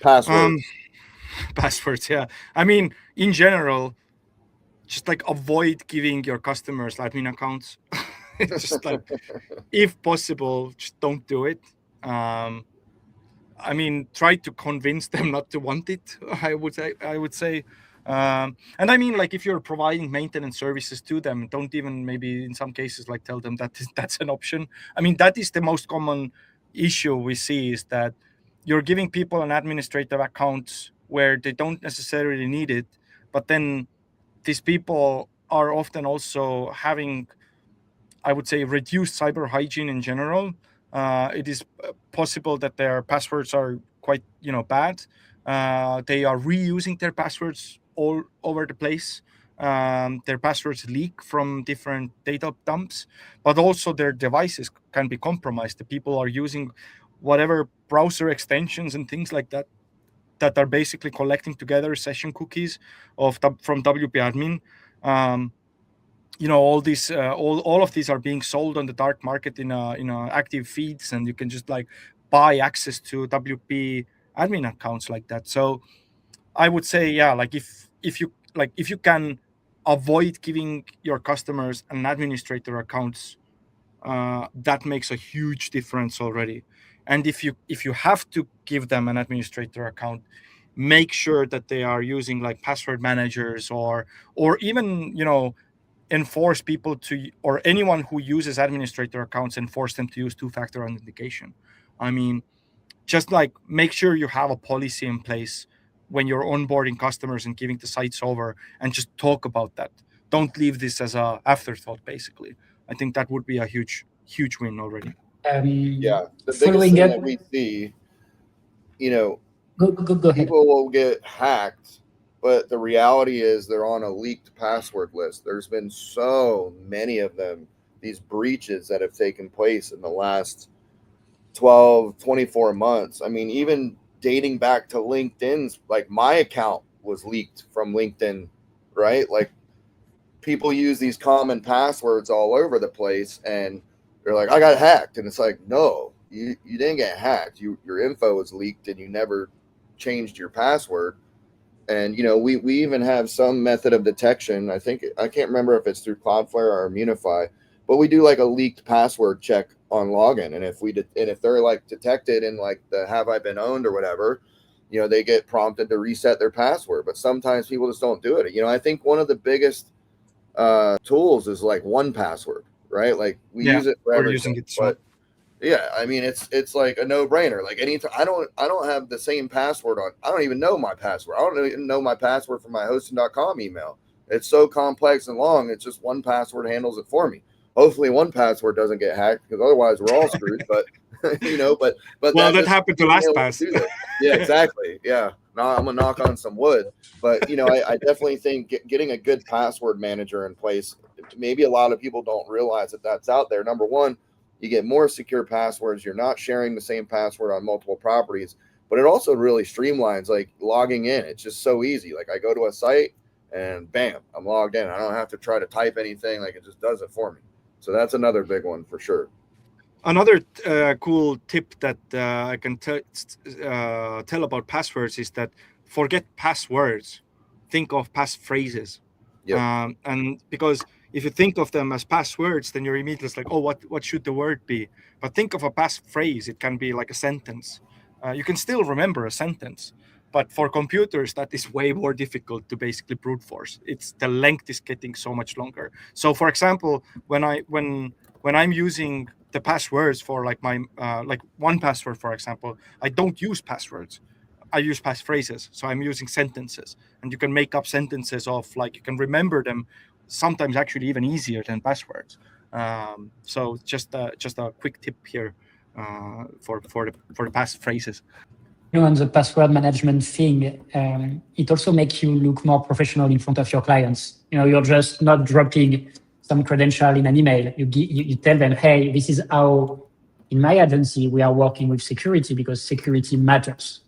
Passwords. Passwords, yeah. I mean, in general, just like avoid giving your customers admin accounts. It's just like, if possible, just don't do it. I mean, try to convince them not to want it. I would say, and I mean, like, if you're providing maintenance services to them, don't even, maybe in some cases, like, tell them that's an option. I mean, that is the most common issue we see, is that you're giving people an administrative account where they don't necessarily need it, but then these people are often also having, I would say, reduced cyber hygiene in general. It is possible that their passwords are quite, bad. They are reusing their passwords all over the place. Their passwords leak from different data dumps, but also their devices can be compromised. The people are using whatever browser extensions and things like that are basically collecting together session cookies from WP admin. All these all of these are being sold on the dark market in active feeds, and you can just like buy access to WP admin accounts like that. So I would say, yeah, like, if you can avoid giving your customers an administrator accounts, that makes a huge difference already. And if you have to give them an administrator account, make sure that they are using like password managers, or even, enforce people to, or anyone who uses administrator accounts, enforce them to use two-factor authentication. I mean, just like, make sure you have a policy in place when you're onboarding customers and giving the sites over, and just talk about that. Don't leave this as a afterthought, basically. I think that would be a huge win already. Yeah, the biggest following thing up, that we see, go ahead. people will get hacked, but the reality is they're on a leaked password list. There's been so many of them, these breaches that have taken place in the last 12, 24 months. I mean, even dating back to LinkedIn's, like, my account was leaked from LinkedIn, right? Like, people use these common passwords all over the place, and they're like, I got hacked. And it's like, no, you didn't get hacked. Your info was leaked and you never changed your password. And, we even have some method of detection. I can't remember if it's through Cloudflare or Immunify, but we do like a leaked password check on login. And if they're like detected in like the have I been owned or whatever, they get prompted to reset their password. But sometimes people just don't do it. I think one of the biggest tools is like 1Password, right? Like, we use it for everything. But yeah, I mean, it's like a no-brainer. Like, anytime, I don't have the same password on. I don't even know my password. I don't even know my password for my hosting.com email. It's so complex and long. It's just 1Password handles it for me. Hopefully 1Password doesn't get hacked, because otherwise we're all screwed. But but well, that happened to LastPass. Yeah, exactly. Yeah. Now I'm gonna knock on some wood, but I definitely think getting a good password manager in place. Maybe a lot of people don't realize that that's out there. Number one, you get more secure passwords. You're not sharing the same password on multiple properties, but it also really streamlines like logging in. It's just so easy. Like, I go to a site and bam, I'm logged in. I don't have to try to type anything. Like, it just does it for me. So that's another big one for sure. Another cool tip that I can tell about passwords is that forget passwords. Think of passphrases. Yep. And because if you think of them as passwords, then you're immediately like, oh, what should the word be? But think of a passphrase. It can be like a sentence. You can still remember a sentence, but for computers, that is way more difficult to basically brute force. The length is getting so much longer. So, for example, when I'm using the passwords for like my like 1Password, for example, I don't use passwords. I use passphrases. So I'm using sentences, and you can make up sentences of, like, you can remember them sometimes actually even easier than passwords. So just a quick tip here for the passphrases. On the password management thing, it also makes you look more professional in front of your clients. You're just not dropping some credential in an email. You tell them, hey, this is how, in my agency, we are working with security, because security matters.